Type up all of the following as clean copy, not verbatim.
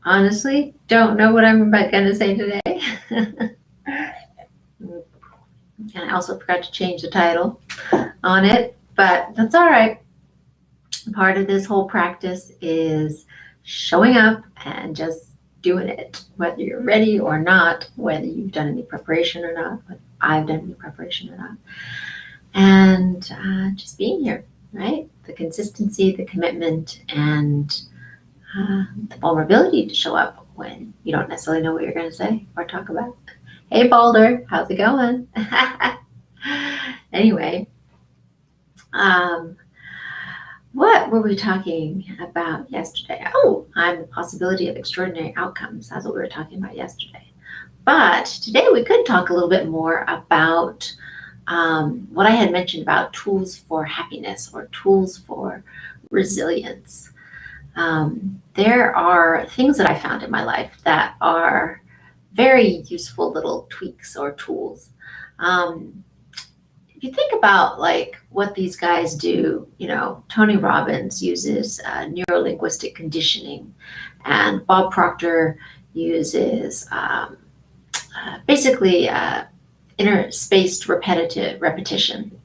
honestly don't know what I'm about going to say today. And I also forgot to change the title on it, but that's all right. Part of this whole practice is showing up and just doing it, whether you're ready or not, whether you've done any preparation or not, whether I've done any preparation or not, and just being here, right? The consistency, the commitment, and the vulnerability to show up when you don't necessarily know what you're going to say or talk about. Hey, Balder, how's it going? Anyway, um, what were we talking about yesterday? Oh, I'm the possibility of extraordinary outcomes. That's what we were talking about yesterday. But today we could talk a little bit more about what I had mentioned about tools for happiness or tools for resilience. There are things that I found in my life that are very useful little tweaks or tools. Um, if you think about like what these guys do, Tony Robbins uses neuro-linguistic conditioning, and Bob Proctor uses basically interspaced repetition.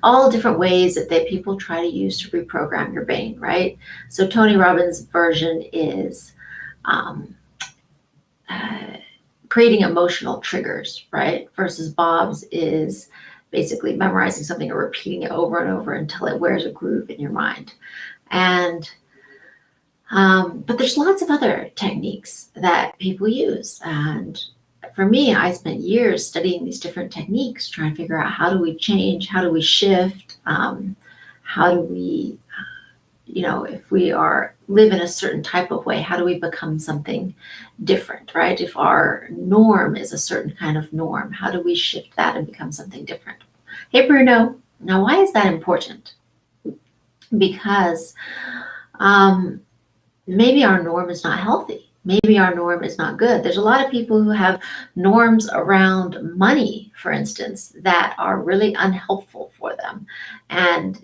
All different ways that people try to use to reprogram your brain, right? So Tony Robbins' version is um, uh, creating emotional triggers, right? Versus Bob's is basically memorizing something or repeating it over and over until it wears a groove in your mind. And but there's lots of other techniques that people use. And for me, I spent years studying these different techniques, trying to figure out how do we change, how do we shift, how do we, if we live in a certain type of way, how do we become something different, right? If our norm is a certain kind of norm, how do we shift that and become something different? Hey, Bruno. Now, why is that important? Because maybe our norm is not healthy. Maybe our norm is not good. There's a lot of people who have norms around money, for instance, that are really unhelpful for them. And,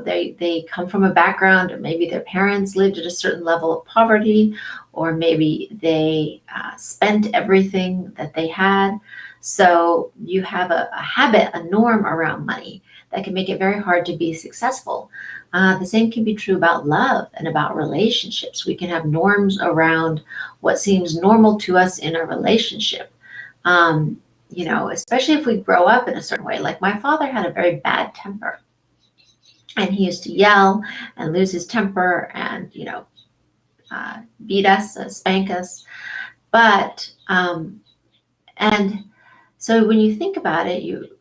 they come from a background, or maybe their parents lived at a certain level of poverty, or maybe they spent everything that they had. So you have a habit, a norm around money that can make it very hard to be successful. The same can be true about love and about relationships. We can have norms around what seems normal to us in a relationship. Especially if we grow up in a certain way. Like my father had a very bad temper, and he used to yell and lose his temper and, beat us, spank us. But, and so when you think about it,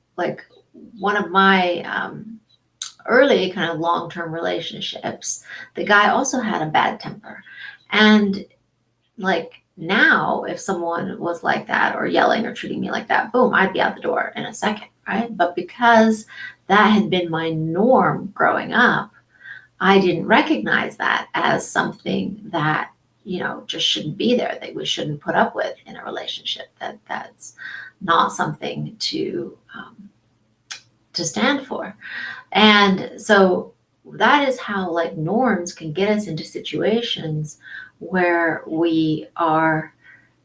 one of my, early kind of long-term relationships, the guy also had a bad temper. And like now, if someone was like that or yelling or treating me like that, boom, I'd be out the door in a second, right? But because that had been my norm growing up, I didn't recognize that as something that, just shouldn't be there, that we shouldn't put up with in a relationship, that's not something to stand for. And so that is how like norms can get us into situations where which are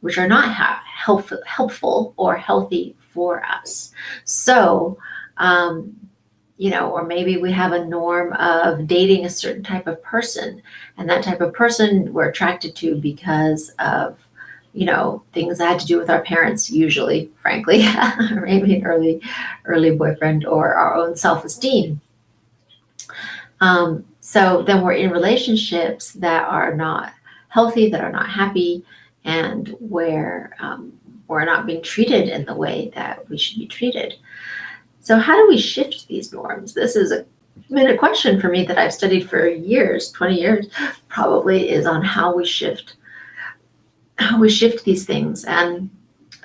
not helpful or healthy for us. So, or maybe we have a norm of dating a certain type of person, and that type of person we're attracted to because of things that had to do with our parents, usually, frankly, or maybe an early boyfriend, or our own self-esteem. So then we're in relationships that are not healthy, that are not happy, and where we're not being treated in the way that we should be treated. So how do we shift these norms? This has been a question for me that I've studied for years, 20 years, probably, is on how we shift these things. And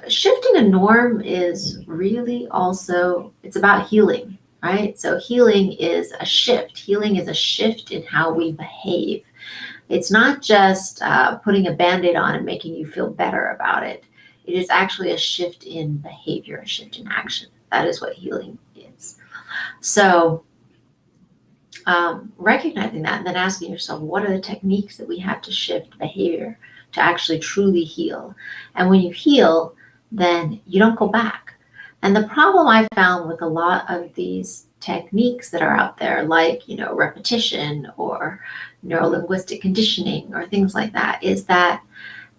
shifting a norm is really also, it's about healing, right? So healing is a shift. Healing is a shift in how we behave. It's not just putting a Band-Aid on and making you feel better about it. It is actually a shift in behavior, a shift in action. That is what healing is. So recognizing that and then asking yourself, what are the techniques that we have to shift behavior to actually truly heal? And when you heal, then you don't go back. And the problem I found with a lot of these techniques that are out there, like, repetition or neurolinguistic conditioning or things like that, is that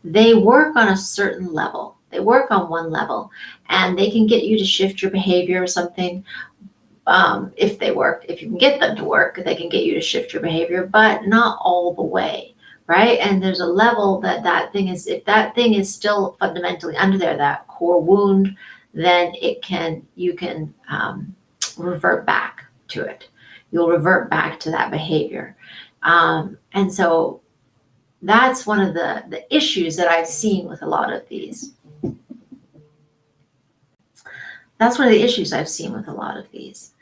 they work on a certain level. They work on one level and they can get you to shift your behavior or something. If they work, if you can get them to work, they can get you to shift your behavior, but not all the way, right? And there's a level that thing is, if that thing is still fundamentally under there, that core wound, then you can revert back to it. You'll revert back to that behavior. And so that's one of the issues that I've seen with a lot of these. That's one of the issues I've seen with a lot of these.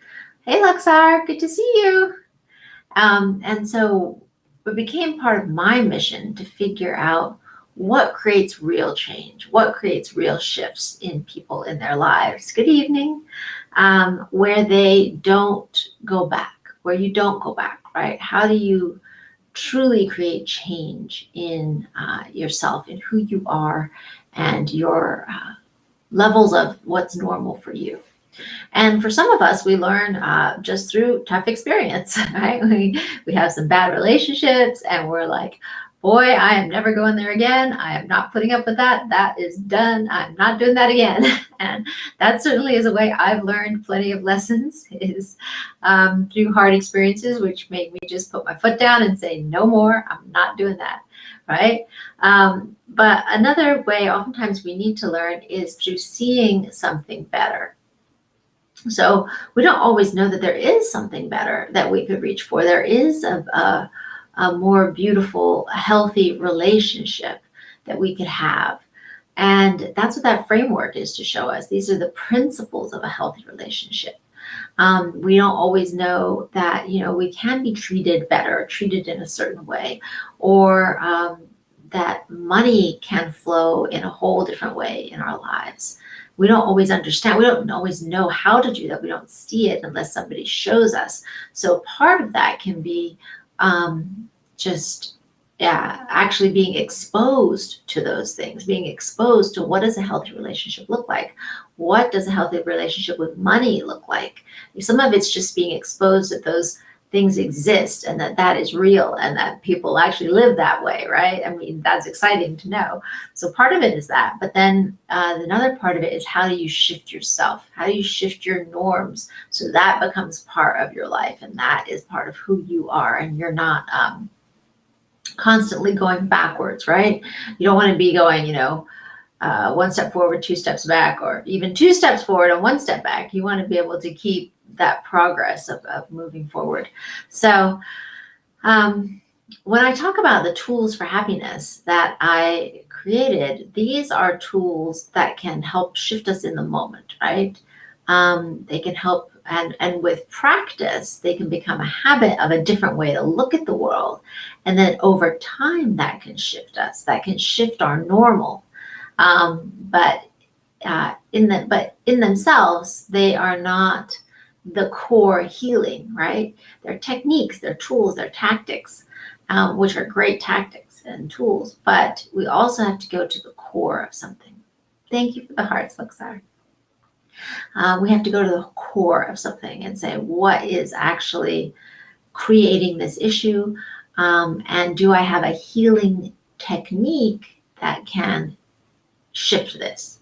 Hey, Luxar, good to see you. And so it became part of my mission to figure out what creates real change, what creates real shifts in people in their lives. Good evening. Where they don't go back, where you don't go back, right? How do you truly create change in yourself, in who you are, and your levels of what's normal for you? And for some of us, we learn just through tough experience, right? We have some bad relationships and we're like, boy, I am never going there again. I am not putting up with that. That is done. I'm not doing that again. And that certainly is a way I've learned plenty of lessons, is through hard experiences, which made me just put my foot down and say, no more, I'm not doing that, right? But another way oftentimes we need to learn is through seeing something better. So we don't always know that there is something better that we could reach for. There is a more beautiful, healthy relationship that we could have. And that's what that framework is to show us. These are the principles of a healthy relationship. We don't always know that, we can be treated better, treated in a certain way, or that money can flow in a whole different way in our lives. We don't always understand. We don't always know how to do that. We don't see it unless somebody shows us. So part of that can be actually being exposed to those things, being exposed to what does a healthy relationship look like? What does a healthy relationship with money look like? Some of it's just being exposed that those things exist and that is real and that people actually live that way, right? I mean, that's exciting to know. So part of it is that, but then another part of it is, how do you shift yourself? How do you shift your norms so that becomes part of your life and that is part of who you are, and you're not constantly going backwards, right? You don't want to be going, one step forward, two steps back, or even two steps forward and one step back. You want to be able to keep that progress of moving forward. So when I talk about the tools for happiness that I created, these are tools that can help shift us in the moment, right? They can help, and with practice, they can become a habit of a different way to look at the world. And then over time, that can shift us, that can shift our normal. But in themselves, they are not the core healing, right? They're techniques, they're tools, they're tactics, which are great tactics and tools, but we also have to go to the core of something. Thank you for the hearts, Luxar. We have to go to the core of something and say, what is actually creating this issue? And do I have a healing technique that can shift this?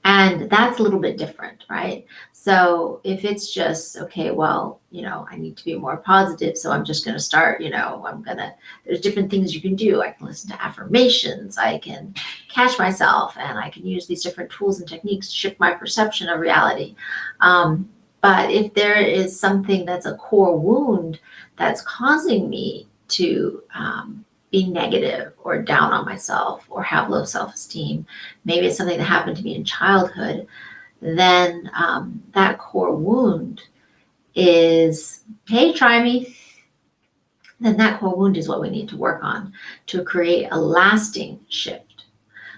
And that's a little bit different, right? So if it's just, okay, well, I need to be more positive, so I'm just going to start, there's different things you can do. I can listen to affirmations, I can catch myself, and I can use these different tools and techniques to shift my perception of reality. But if there is something that's a core wound that's causing me to be negative or down on myself or have low self-esteem, maybe it's something that happened to me in childhood, then that core wound is, hey, try me. Then that core wound is what we need to work on to create a lasting shift.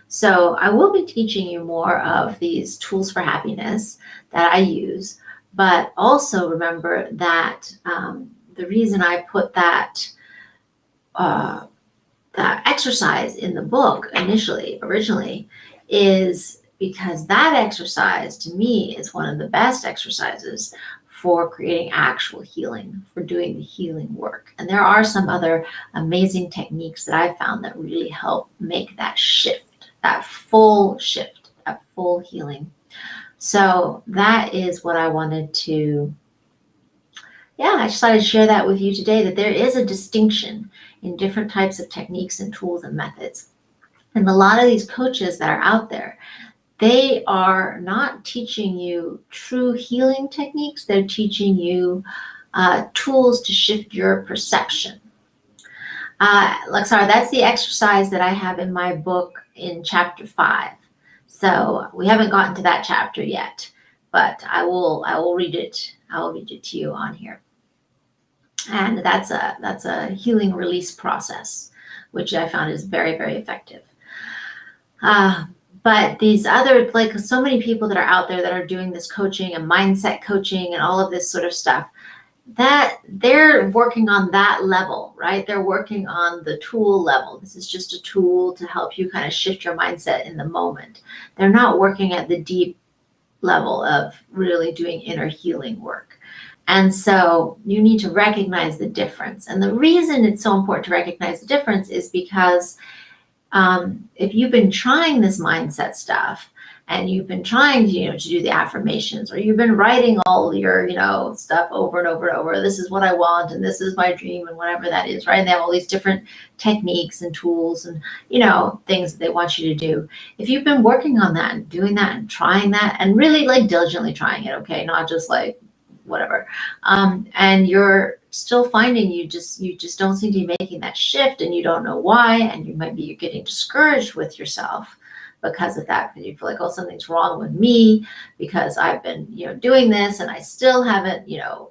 So I will be teaching you more of these tools for happiness that I use, but also remember that the reason I put that that exercise in the book originally, is because that exercise to me is one of the best exercises for creating actual healing, for doing the healing work. And there are some other amazing techniques that I've found that really help make that shift, that full healing. So that is what I wanted to, I just thought I'd share that with you today, that there is a distinction in different types of techniques and tools and methods. And a lot of these coaches that are out there, they are not teaching you true healing techniques. They're teaching you tools to shift your perception. Luxar, that's the exercise that I have in my book in chapter 5. So we haven't gotten to that chapter yet, but I will read it. I will read it to you on here. And that's a healing release process, which I found is very, very effective. But these other, like so many people that are out there that are doing this coaching and mindset coaching and all of this sort of stuff, that they're working on that level, right? They're working on the tool level. This is just a tool to help you kind of shift your mindset in the moment. They're not working at the deep level of really doing inner healing work. And so you need to recognize the difference. And the reason it's so important to recognize the difference is because if you've been trying this mindset stuff and you've been trying to do the affirmations, or you've been writing all your, stuff over and over and over, this is what I want and this is my dream and whatever that is, right? And they have all these different techniques and tools and, things that they want you to do. If you've been working on that and doing that and trying that and really like diligently trying it, okay, not just like whatever, and you're still finding you just don't seem to be making that shift, and you don't know why, and you're getting discouraged with yourself because of that, because you feel like, oh, something's wrong with me because I've been doing this and I still haven't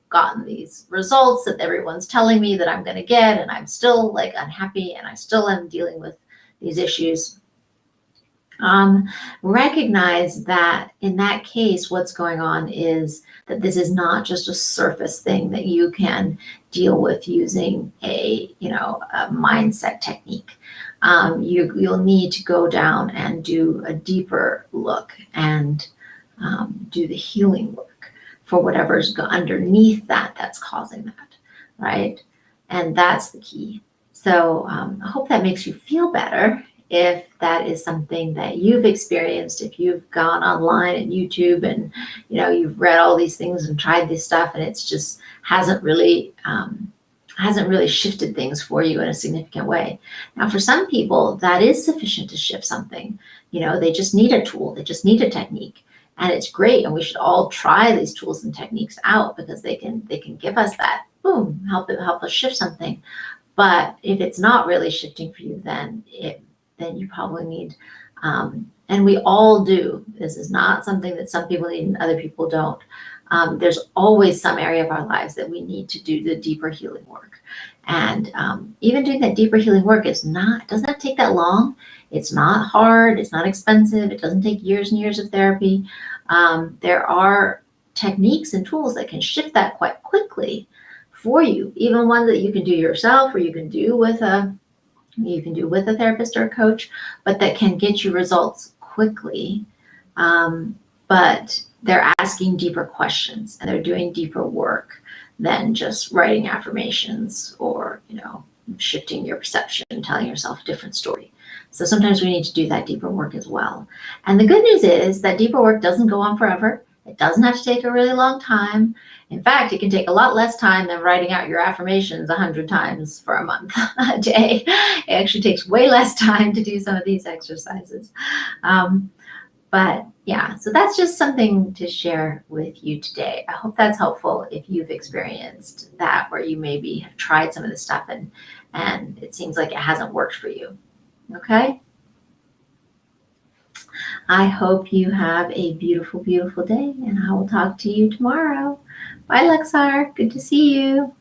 gotten these results that everyone's telling me that I'm going to get, and I'm still like unhappy and I still am dealing with these issues. Recognize that in that case, what's going on is that this is not just a surface thing that you can deal with using a mindset technique. You'll need to go down and do a deeper look and do the healing work for whatever's underneath that's causing that, right? And that's the key. So I hope that makes you feel better. If that is something that you've experienced, if you've gone online and YouTube and you've read all these things and tried this stuff, and it's just hasn't really shifted things for you in a significant way. Now, for some people, that is sufficient to shift something. They just need a tool, they just need a technique, and it's great. And we should all try these tools and techniques out because they can give us that boom, help us shift something. But if it's not really shifting for you, then you probably need, and we all do. This is not something that some people need and other people don't. There's always some area of our lives that we need to do the deeper healing work. And even doing that deeper healing work doesn't take that long. It's not hard. It's not expensive. It doesn't take years and years of therapy. There are techniques and tools that can shift that quite quickly for you, even ones that you can do yourself or you can do with a therapist or a coach, but that can get you results quickly. But they're asking deeper questions and they're doing deeper work than just writing affirmations or, shifting your perception and telling yourself a different story. So sometimes we need to do that deeper work as well. And the good news is that deeper work doesn't go on forever. It doesn't have to take a really long time. In fact, it can take a lot less time than writing out your affirmations 100 times for a month, a day. It actually takes way less time to do some of these exercises. But yeah, so that's just something to share with you today. I hope that's helpful if you've experienced that, where you maybe have tried some of this stuff and it seems like it hasn't worked for you. Okay? I hope you have a beautiful, beautiful day, and I will talk to you tomorrow. Bye, Luxar. Good to see you.